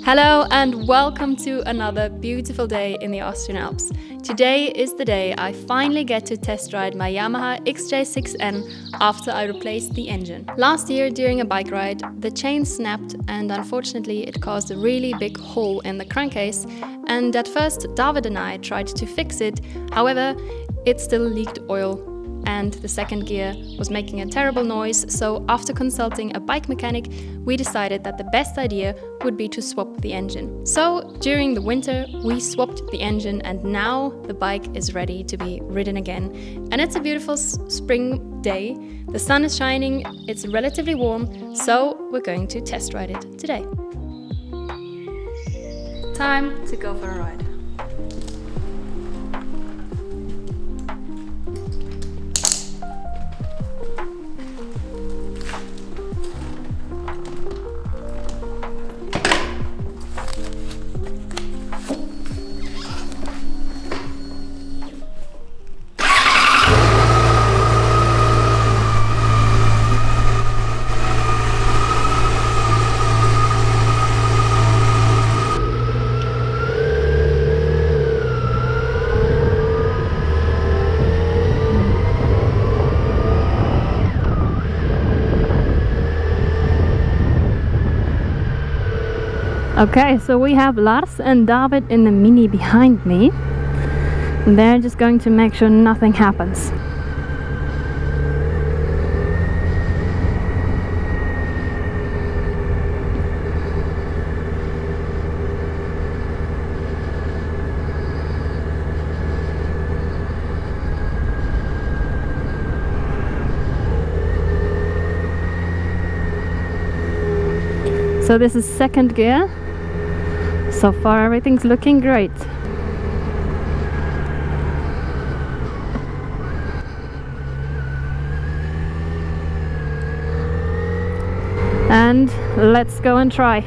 Hello and welcome to another beautiful day in the Austrian Alps. Today is the day I finally get to test ride my Yamaha XJ6N after I replaced the engine. Last year during a bike ride, the chain snapped and unfortunately it caused a really big hole in the crankcase, and at first David and I tried to fix it. However, it still leaked oil and the second gear was making a terrible noise, so after consulting a bike mechanic, we decided that the best idea would be to swap the engine. So during the winter, we swapped the engine and now the bike is ready to be ridden again. And it's a beautiful spring day, the sun is shining, it's relatively warm, so we're going to test ride it today. Time to go for a ride. Okay, so we have Lars and David in the Mini behind me. And they're just going to make sure nothing happens. So this is second gear. So far everything's looking great. And let's go and try.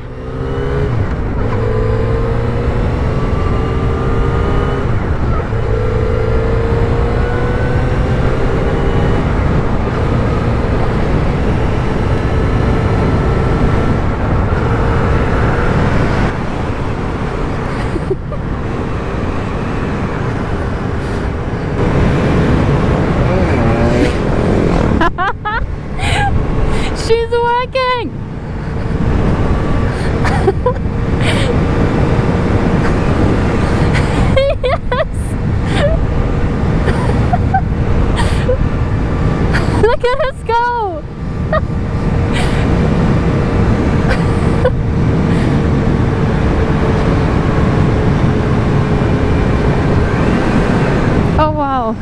She's working! Yes! Look at us go! Oh wow!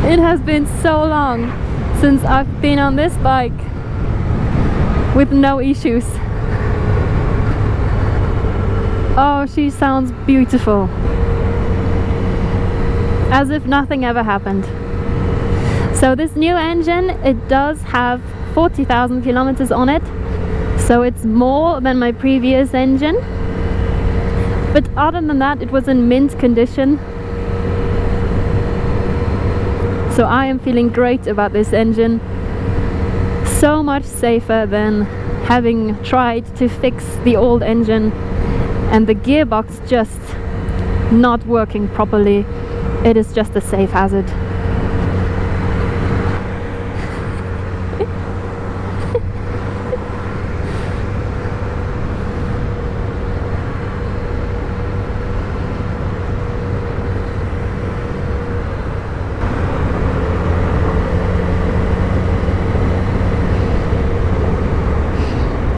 It has been so long since I've been on this bike with no issues. Oh, she sounds beautiful. As if nothing ever happened. So this new engine, it does have 40,000 kilometers on it. So it's more than my previous engine. But other than that, it was in mint condition. So I am feeling great about this engine. So much safer than having tried to fix the old engine and the gearbox just not working properly. It is just a safe hazard.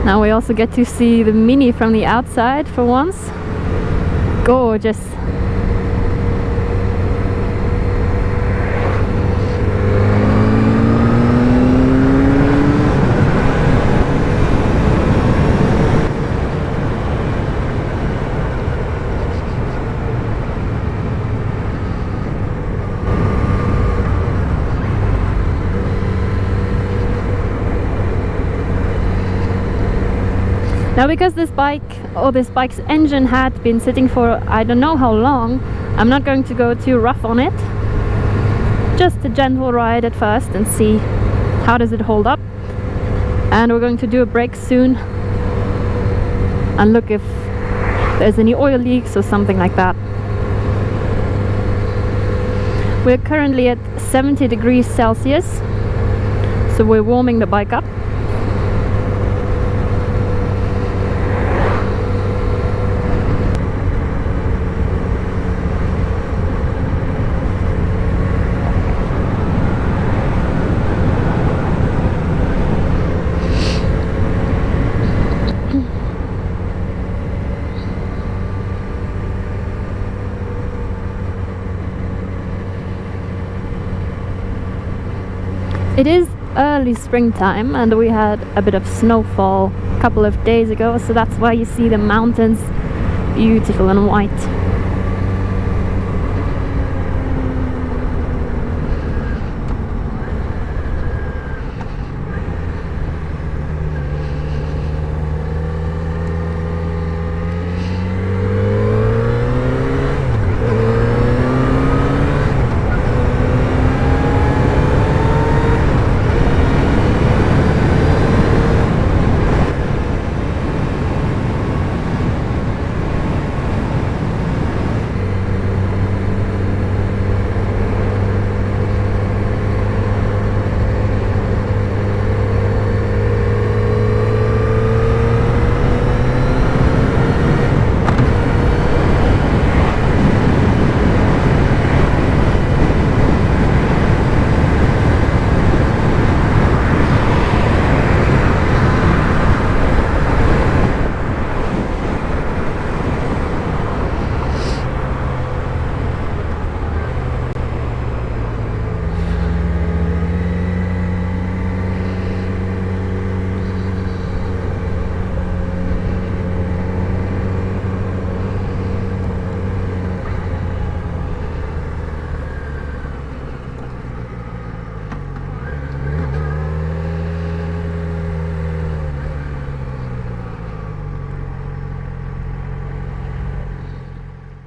Now we also get to see the Mini from the outside for once. Gorgeous. Now because this bike's engine had been sitting for I don't know how long, I'm not going to go too rough on it. Just a gentle ride at first and see how does it hold up. And we're going to do a break soon and look if there's any oil leaks or something like that. We're currently at 70 degrees Celsius, so we're warming the bike up. It is early springtime and we had a bit of snowfall a couple of days ago, so that's why you see the mountains beautiful and white.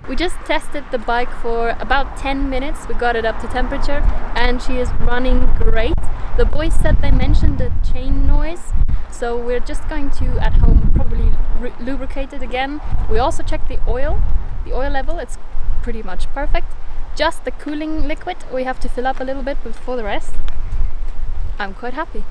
We just tested the bike for about 10 minutes. We got it up to temperature and she is running great. The boys said they mentioned the chain noise, so we're just going to at home probably lubricate it again. We also checked the oil level, it's pretty much perfect. Just the cooling liquid we have to fill up a little bit, but for the rest I'm quite happy.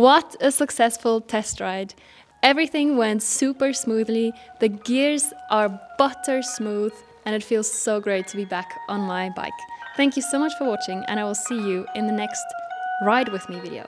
What a successful test ride! Everything went super smoothly, the gears are butter smooth, and it feels so great to be back on my bike. Thank you so much for watching, and I will see you in the next Ride With Me video.